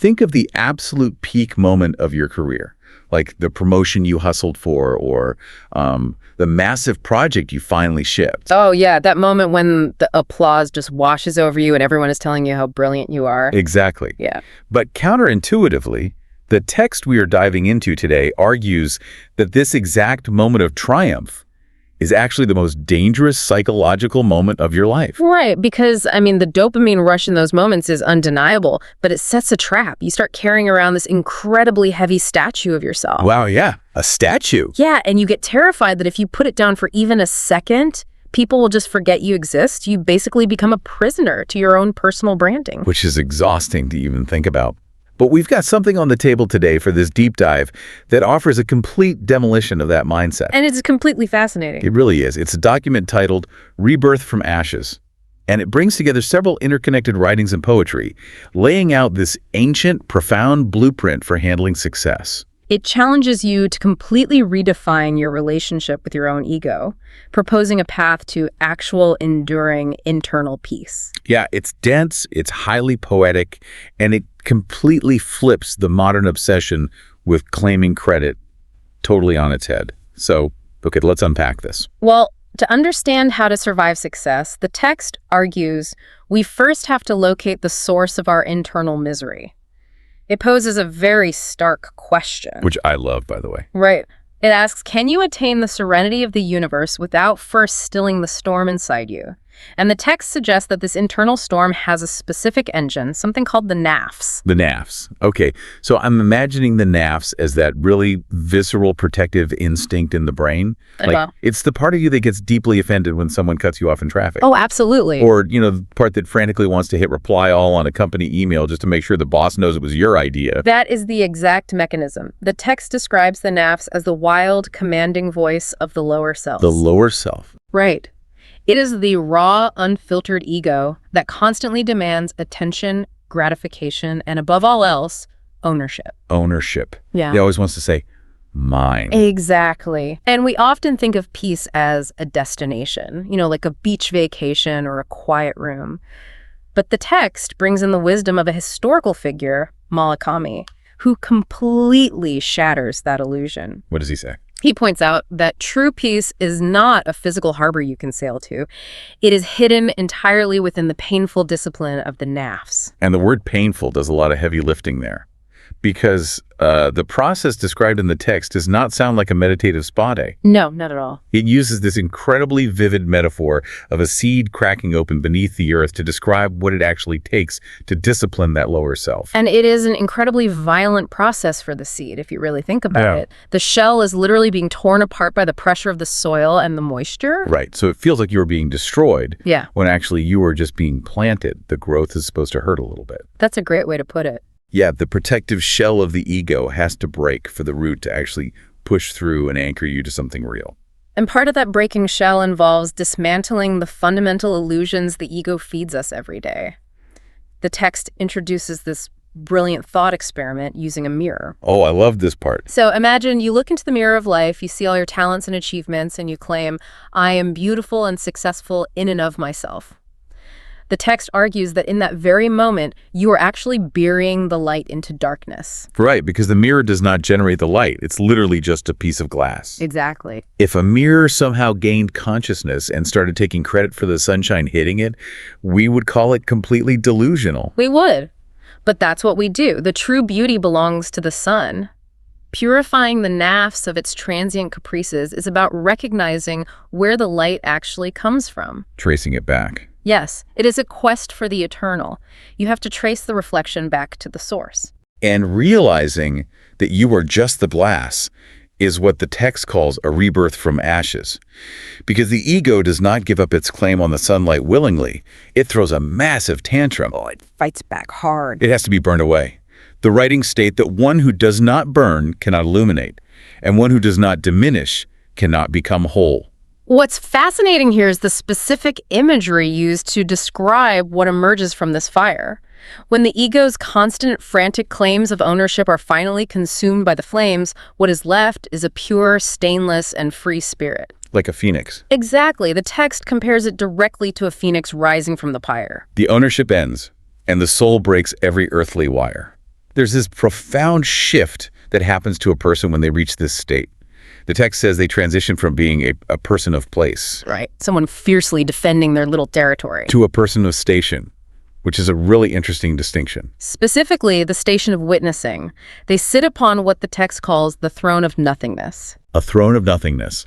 think of the absolute peak moment of your career, like the promotion you hustled for or the massive project you finally shipped. Oh, yeah, that moment when the applause just washes over you and everyone is telling you how brilliant you are. Exactly. Yeah. But counterintuitively, the text we are diving into today argues that this exact moment of triumph is actually the most dangerous psychological moment of your life. Right, because, I mean, the dopamine rush in those moments is undeniable, but it sets a trap. You start carrying around this incredibly heavy statue of yourself. Wow, yeah, a statue. Yeah, and you get terrified that if you put it down for even a second, people will just forget you exist. You basically become a prisoner to your own personal branding. Which is exhausting to even think about. But we've got something on the table today for this deep dive that offers a complete demolition of that mindset. And it's completely fascinating. It really is. It's a document titled Rebirth from Ashes. And it brings together several interconnected writings and poetry, laying out this ancient, profound blueprint for handling success. It challenges you to completely redefine your relationship with your own ego, proposing a path to actual, enduring internal peace. Yeah, it's dense, it's highly poetic, and it completely flips the modern obsession with claiming credit totally on its head. So, okay, let's unpack this. Well, to understand how to survive success, the text argues we first have to locate the source of our internal misery. It poses a very stark question. Which I love, by the way. Right. It asks, can you attain the serenity of the universe without first stilling the storm inside you? And the text suggests that this internal storm has a specific engine, something called the naphs. The naphs. Okay, so I'm imagining the naphs as that really visceral protective instinct in the brain. Like, it's the part of you that gets deeply offended when someone cuts you off in traffic. Oh, absolutely. Or, you know, the part that frantically wants to hit reply all on a company email just to make sure the boss knows it was your idea. That is the exact mechanism. The text describes the naphs as the wild, commanding voice of the lower self. The lower self. Right. It is the raw, unfiltered ego that constantly demands attention, gratification, and above all else, ownership. Ownership. Yeah. He always wants to say, mine. Exactly. And we often think of peace as a destination, you know, like a beach vacation or a quiet room. But the text brings in the wisdom of a historical figure, Murakami, who completely shatters that illusion. What does he say? He points out that true peace is not a physical harbor you can sail to. It is hidden entirely within the painful discipline of the naphs. And the word painful does a lot of heavy lifting there. Because the process described in the text does not sound like a meditative spa day. No, not at all. It uses this incredibly vivid metaphor of a seed cracking open beneath the earth to describe what it actually takes to discipline that lower self. And it is an incredibly violent process for the seed, if you really think about it. The shell is literally being torn apart by the pressure of the soil and the moisture. Right, so it feels like you're being destroyed. Yeah. When actually you are just being planted. The growth is supposed to hurt a little bit. That's a great way to put it. Yeah, the protective shell of the ego has to break for the root to actually push through and anchor you to something real. And part of that breaking shell involves dismantling the fundamental illusions the ego feeds us every day. The text introduces this brilliant thought experiment using a mirror. Oh, I love this part. So imagine you look into the mirror of life, you see all your talents and achievements, and you claim, I am beautiful and successful in and of myself. The text argues that in that very moment, you are actually burying the light into darkness. Right, because the mirror does not generate the light. It's literally just a piece of glass. Exactly. If a mirror somehow gained consciousness and started taking credit for the sunshine hitting it, we would call it completely delusional. We would. But that's what we do. The true beauty belongs to the sun. Purifying the naphs of its transient caprices is about recognizing where the light actually comes from. Tracing it back. Yes, it is a quest for the eternal. You have to trace the reflection back to the source. And realizing that you are just the glass is what the text calls a rebirth from ashes. Because the ego does not give up its claim on the sunlight willingly. It throws a massive tantrum. Oh, it fights back hard. It has to be burned away. The writings state that one who does not burn cannot illuminate, and one who does not diminish cannot become whole. What's fascinating here is the specific imagery used to describe what emerges from this fire. When the ego's constant, frantic claims of ownership are finally consumed by the flames, what is left is a pure, stainless, and free spirit. Like a phoenix. Exactly. The text compares it directly to a phoenix rising from the pyre. The ownership ends, and the soul breaks every earthly wire. There's this profound shift that happens to a person when they reach this state. The text says they transition from being a person of place. Right. Someone fiercely defending their little territory. To a person of station, which is a really interesting distinction. Specifically, the station of witnessing. They sit upon what the text calls the throne of nothingness. A throne of nothingness,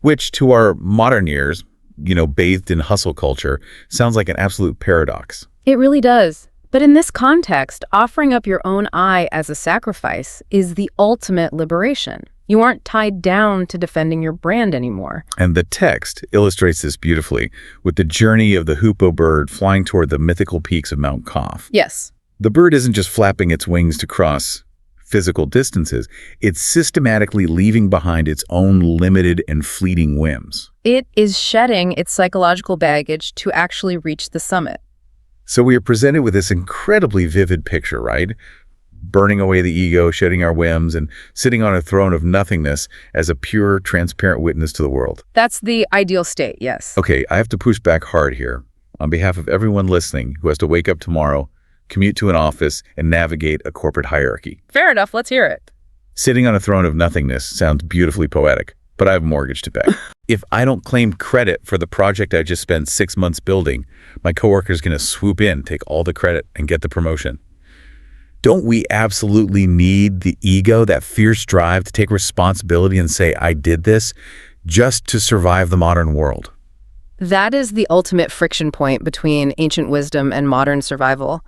which to our modern ears, bathed in hustle culture, sounds like an absolute paradox. It really does. But in this context, offering up your own I as a sacrifice is the ultimate liberation. You aren't tied down to defending your brand anymore. And the text illustrates this beautifully with the journey of the hoopoe bird flying toward the mythical peaks of Mount Kaf. Yes. The bird isn't just flapping its wings to cross physical distances. It's systematically leaving behind its own limited and fleeting whims. It is shedding its psychological baggage to actually reach the summit. So we are presented with this incredibly vivid picture, right? Burning away the ego, shedding our whims, and sitting on a throne of nothingness as a pure, transparent witness to the world. That's the ideal state, yes. Okay, I have to push back hard here. On behalf of everyone listening who has to wake up tomorrow, commute to an office, and navigate a corporate hierarchy. Fair enough, let's hear it. Sitting on a throne of nothingness sounds beautifully poetic, but I have a mortgage to pay. If I don't claim credit for the project I just spent 6 months building, my coworker's going to swoop in, take all the credit, and get the promotion. Don't we absolutely need the ego, that fierce drive to take responsibility and say, I did this, just to survive the modern world? That is the ultimate friction point between ancient wisdom and modern survival.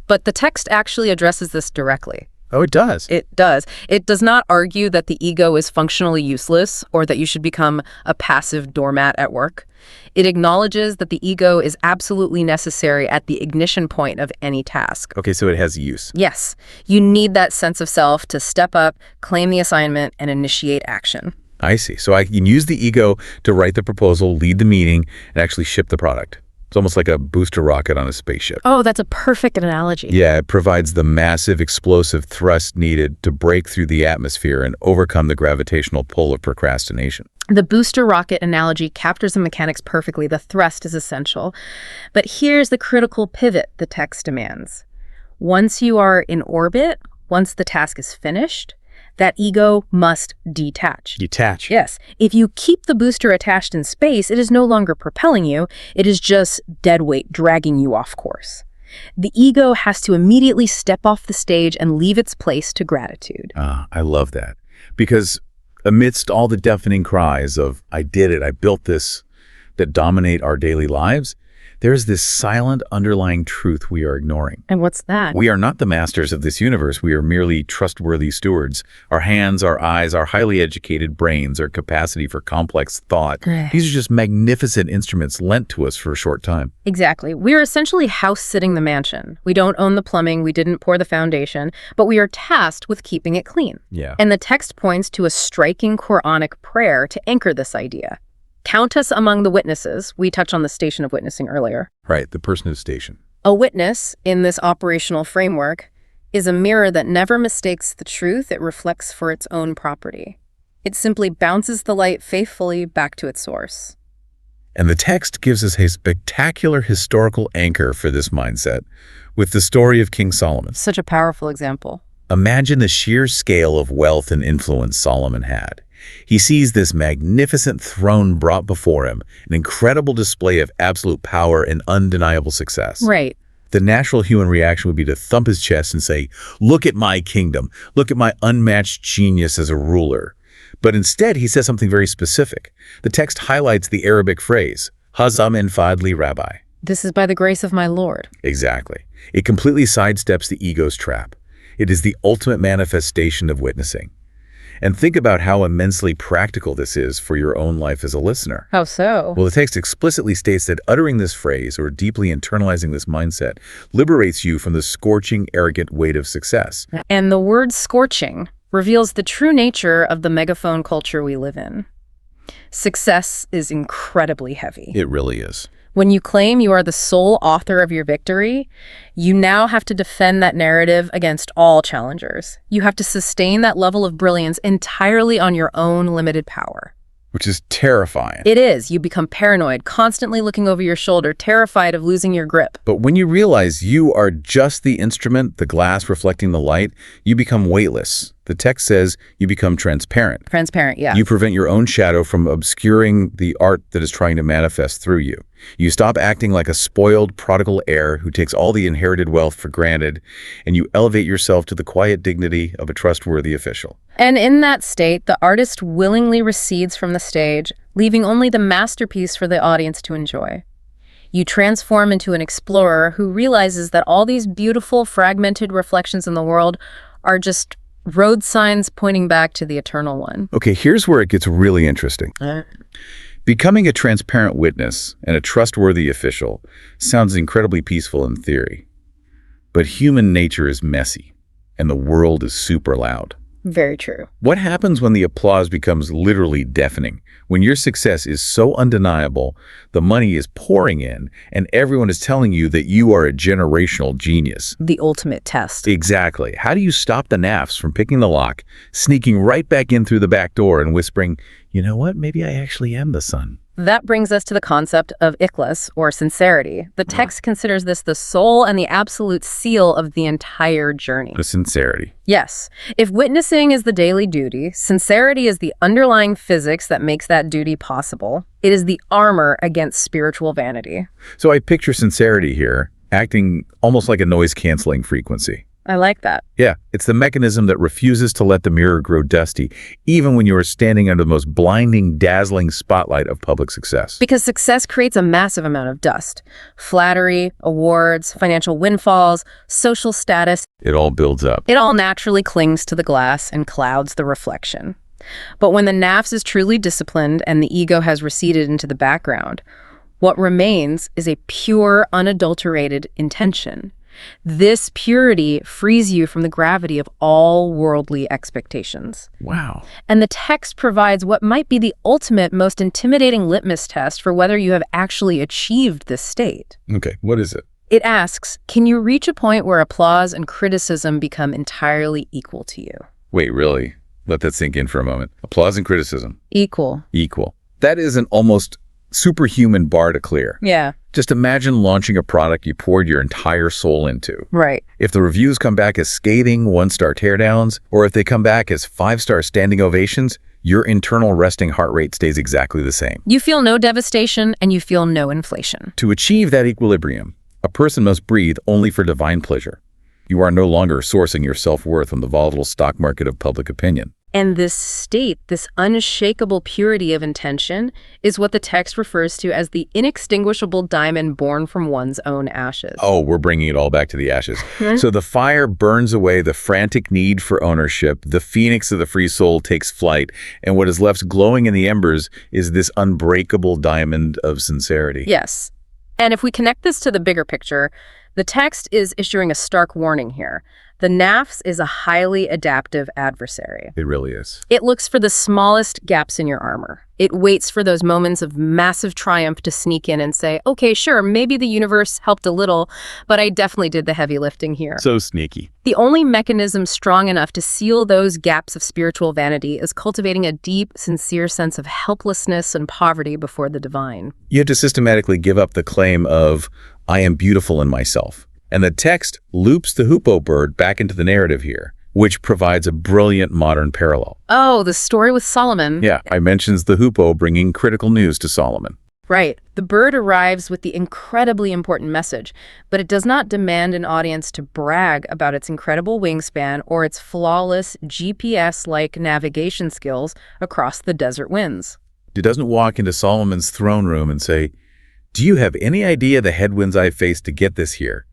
But the text actually addresses this directly. Oh, it does. It does. It does not argue that the ego is functionally useless or that you should become a passive doormat at work. It acknowledges that the ego is absolutely necessary at the ignition point of any task. Okay, so it has use. Yes, you need that sense of self to step up, claim the assignment, and initiate action. I see. So I can use the ego to write the proposal, lead the meeting, and actually ship the product. It's almost like a booster rocket on a spaceship. Oh, that's a perfect analogy. Yeah, it provides the massive explosive thrust needed to break through the atmosphere and overcome the gravitational pull of procrastination. The booster rocket analogy captures the mechanics perfectly. The thrust is essential. But here's the critical pivot the text demands. Once you are in orbit, once the task is finished, that ego must detach. Detach. Yes. If you keep the booster attached in space, it is no longer propelling you. It is just dead weight dragging you off course. The ego has to immediately step off the stage and leave its place to gratitude. I love that. Because amidst all the deafening cries of, I did it, I built this, that dominate our daily lives, there's this silent underlying truth we are ignoring. And what's that? We are not the masters of this universe. We are merely trustworthy stewards. Our hands, our eyes, our highly educated brains, our capacity for complex thought, these are just magnificent instruments lent to us for a short time. Exactly. We are essentially house-sitting the mansion. We don't own the plumbing, we didn't pour the foundation, but we are tasked with keeping it clean. Yeah. And the text points to a striking Quranic prayer to anchor this idea. Count us among the witnesses. We touched on the station of witnessing earlier. Right, the person who's stationed. A witness, in this operational framework, is a mirror that never mistakes the truth it reflects for its own property. It simply bounces the light faithfully back to its source. And the text gives us a spectacular historical anchor for this mindset with the story of King Solomon. Such a powerful example. Imagine the sheer scale of wealth and influence Solomon had. He sees this magnificent throne brought before him, an incredible display of absolute power and undeniable success. Right. The natural human reaction would be to thump his chest and say, look at my kingdom, look at my unmatched genius as a ruler. But instead, he says something very specific. The text highlights the Arabic phrase, Hazam en Fadli Rabbi. This is by the grace of my Lord. Exactly. It completely sidesteps the ego's trap. It is the ultimate manifestation of witnessing. And think about how immensely practical this is for your own life as a listener. How so? Well, the text explicitly states that uttering this phrase or deeply internalizing this mindset liberates you from the scorching, arrogant weight of success. And the word scorching reveals the true nature of the megaphone culture we live in. Success is incredibly heavy. It really is. When you claim you are the sole author of your victory, you now have to defend that narrative against all challengers. You have to sustain that level of brilliance entirely on your own limited power. Which is terrifying. It is. You become paranoid, constantly looking over your shoulder, terrified of losing your grip. But when you realize you are just the instrument, the glass reflecting the light, you become weightless. The text says you become transparent. Transparent, yeah. You prevent your own shadow from obscuring the art that is trying to manifest through you. You stop acting like a spoiled prodigal heir who takes all the inherited wealth for granted, and you elevate yourself to the quiet dignity of a trustworthy official. And in that state, the artist willingly recedes from the stage, leaving only the masterpiece for the audience to enjoy. You transform into an explorer who realizes that all these beautiful, fragmented reflections in the world are just road signs pointing back to the eternal one. Okay, here's where it gets really interesting. Becoming a transparent witness and a trustworthy official sounds incredibly peaceful in theory. But human nature is messy, and the world is super loud. Very true. What happens when the applause becomes literally deafening? When your success is so undeniable, the money is pouring in, and everyone is telling you that you are a generational genius. The ultimate test. Exactly. How do you stop the naffs from picking the lock, sneaking right back in through the back door and whispering, you know what, maybe I actually am the sun? That brings us to the concept of Ikhlas, or sincerity. The text considers this the soul and the absolute seal of the entire journey. The sincerity. Yes. If witnessing is the daily duty, sincerity is the underlying physics that makes that duty possible. It is the armor against spiritual vanity. So I picture sincerity here, acting almost like a noise-canceling frequency. I like that. Yeah, it's the mechanism that refuses to let the mirror grow dusty, even when you are standing under the most blinding, dazzling spotlight of public success. Because success creates a massive amount of dust. Flattery, awards, financial windfalls, social status. It all builds up. It all naturally clings to the glass and clouds the reflection. But when the nafs is truly disciplined and the ego has receded into the background, what remains is a pure, unadulterated intention. This purity frees you from the gravity of all worldly expectations. Wow. And the text provides what might be the ultimate, most intimidating litmus test for whether you have actually achieved this state. Okay, what is it? It asks, can you reach a point where applause and criticism become entirely equal to you? Wait, really? Let that sink in for a moment. Applause and criticism. Equal. Equal. That is an almost superhuman bar to clear. Yeah. Just imagine launching a product you poured your entire soul into. Right. If the reviews come back as scathing, one-star teardowns, or if they come back as five-star standing ovations, your internal resting heart rate stays exactly the same. You feel no devastation and you feel no inflation. To achieve that equilibrium, a person must breathe only for divine pleasure. You are no longer sourcing your self-worth from the volatile stock market of public opinion. And this state, this unshakable purity of intention, is what the text refers to as the inextinguishable diamond born from one's own ashes. Oh, we're bringing it all back to the ashes. So the fire burns away the frantic need for ownership, the phoenix of the free soul takes flight, and what is left glowing in the embers is this unbreakable diamond of sincerity. Yes. And if we connect this to the bigger picture, the text is issuing a stark warning here. The nafs is a highly adaptive adversary. It really is. It looks for the smallest gaps in your armor. It waits for those moments of massive triumph to sneak in and say, okay, sure, maybe the universe helped a little, but I definitely did the heavy lifting here. So sneaky. The only mechanism strong enough to seal those gaps of spiritual vanity is cultivating a deep, sincere sense of helplessness and poverty before the divine. You have to systematically give up the claim of, I am beautiful in myself. And the text loops the hoopoe bird back into the narrative here, which provides a brilliant modern parallel. Oh, the story with Solomon. Yeah, I mentions the hoopoe bringing critical news to Solomon. Right. The bird arrives with the incredibly important message, but it does not demand an audience to brag about its incredible wingspan or its flawless GPS-like navigation skills across the desert winds. It doesn't walk into Solomon's throne room and say, do you have any idea the headwinds I faced to get this here?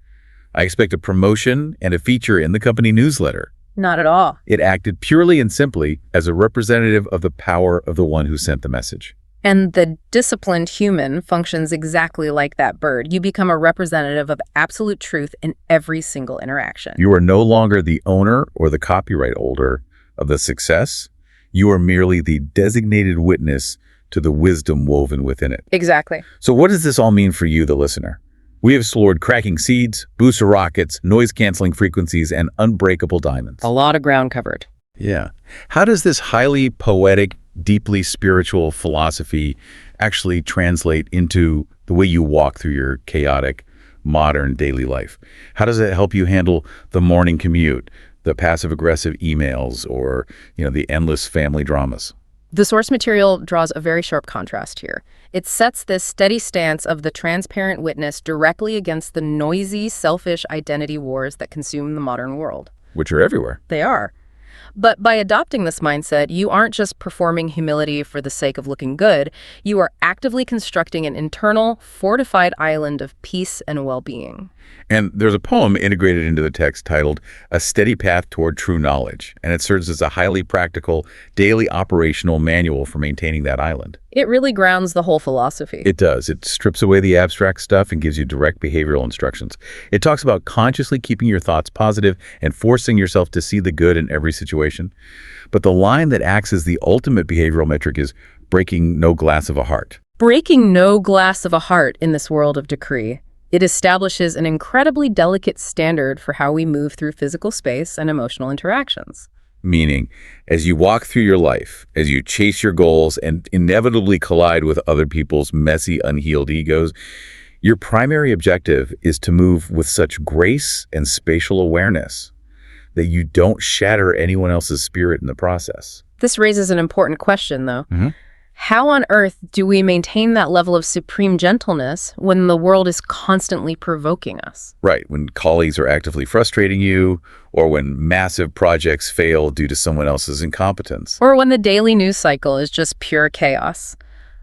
I expect a promotion and a feature in the company newsletter. Not at all. It acted purely and simply as a representative of the power of the one who sent the message. And the disciplined human functions exactly like that bird. You become a representative of absolute truth in every single interaction. You are no longer the owner or the copyright holder of the success. You are merely the designated witness to the wisdom woven within it. Exactly. So what does this all mean for you, the listener? We have explored cracking seeds, booster rockets, noise-canceling frequencies, and unbreakable diamonds. A lot of ground covered. Yeah. How does this highly poetic, deeply spiritual philosophy actually translate into the way you walk through your chaotic, modern daily life? How does it help you handle the morning commute, the passive-aggressive emails, or, the endless family dramas? The source material draws a very sharp contrast here. It sets this steady stance of the transparent witness directly against the noisy, selfish identity wars that consume the modern world. Which are everywhere. They are. But by adopting this mindset, you aren't just performing humility for the sake of looking good. You are actively constructing an internal, fortified island of peace and well-being. And there's a poem integrated into the text titled A Steady Path Toward True Knowledge, and it serves as a highly practical, daily operational manual for maintaining that island. It really grounds the whole philosophy. It does. It strips away the abstract stuff and gives you direct behavioral instructions. It talks about consciously keeping your thoughts positive and forcing yourself to see the good in every situation. But the line that acts as the ultimate behavioral metric is breaking no glass of a heart. Breaking no glass of a heart in this world of decree. It establishes an incredibly delicate standard for how we move through physical space and emotional interactions. Meaning, as you walk through your life, as you chase your goals and inevitably collide with other people's messy, unhealed egos, your primary objective is to move with such grace and spatial awareness that you don't shatter anyone else's spirit in the process. This raises an important question, though. How on earth do we maintain that level of supreme gentleness when the world is constantly provoking us? Right, when colleagues are actively frustrating you, or when massive projects fail due to someone else's incompetence. Or when the daily news cycle is just pure chaos.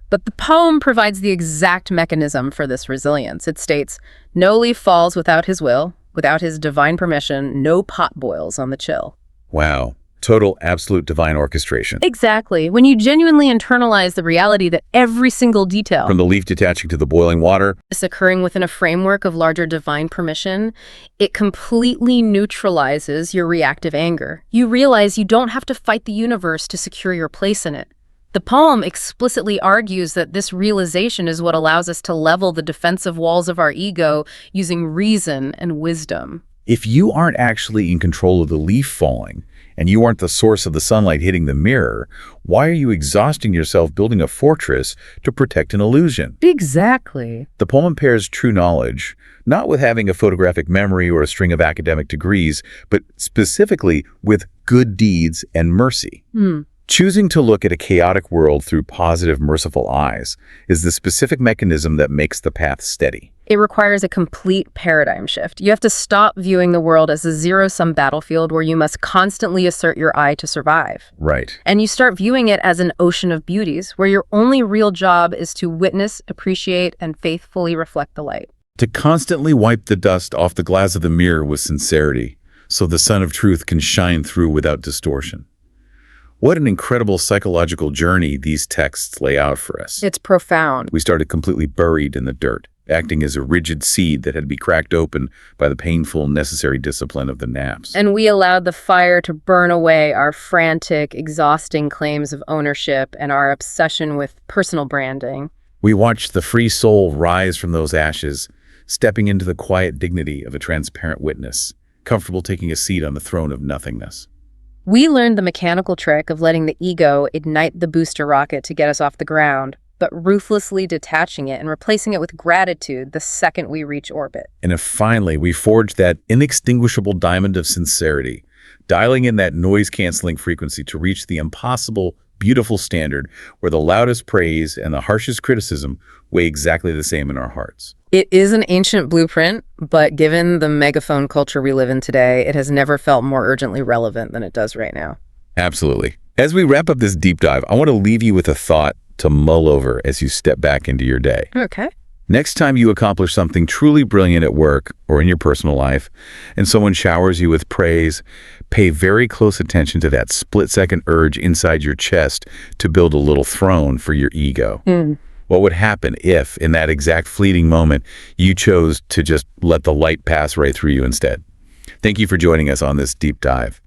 But the poem provides the exact mechanism for this resilience. It states, "No leaf falls without his will, without his divine permission, no pot boils on the chill." Wow. Total, absolute divine orchestration. Exactly. When you genuinely internalize the reality that every single detail, From the leaf detaching to the boiling water, is occurring within a framework of larger divine permission, it completely neutralizes your reactive anger. You realize you don't have to fight the universe to secure your place in it. The poem explicitly argues that this realization is what allows us to level the defensive walls of our ego using reason and wisdom. if you aren't actually in control of the leaf falling, and you aren't the source of the sunlight hitting the mirror, why are you exhausting yourself building a fortress to protect an illusion? Exactly. The poem pairs true knowledge, not with having a photographic memory or a string of academic degrees, but specifically with good deeds and mercy. Choosing to look at a chaotic world through positive, merciful eyes is the specific mechanism that makes the path steady. It requires a complete paradigm shift. You have to stop viewing the world as a zero-sum battlefield where you must constantly assert your I to survive. Right. And you start viewing it as an ocean of beauties where your only real job is to witness, appreciate, and faithfully reflect the light. To constantly wipe the dust off the glass of the mirror with sincerity, so the sun of truth can shine through without distortion. What an incredible psychological journey these texts lay out for us. It's profound. We started completely buried in the dirt, acting as a rigid seed that had to be cracked open by the painful, necessary discipline of the naps. And we allowed the fire to burn away our frantic, exhausting claims of ownership and our obsession with personal branding. We watched the free soul rise from those ashes, stepping into the quiet dignity of a transparent witness, comfortable taking a seat on the throne of nothingness. We learned the mechanical trick of letting the ego ignite the booster rocket to get us off the ground, but ruthlessly detaching it and replacing it with gratitude the second we reach orbit. And if finally we forged that inextinguishable diamond of sincerity, dialing in that noise-canceling frequency to reach the impossible, beautiful standard where the loudest praise and the harshest criticism weigh exactly the same in our hearts. It is an ancient blueprint, but given the megaphone culture we live in today, it has never felt more urgently relevant than it does right now. Absolutely. As we wrap up this deep dive, I want to leave you with a thought to mull over as you step back into your day. Okay. Next time you accomplish something truly brilliant at work or in your personal life, and someone showers you with praise, pay very close attention to that split-second urge inside your chest to build a little throne for your ego. What would happen if, in that exact fleeting moment, you chose to just let the light pass right through you instead? Thank you for joining us on this deep dive.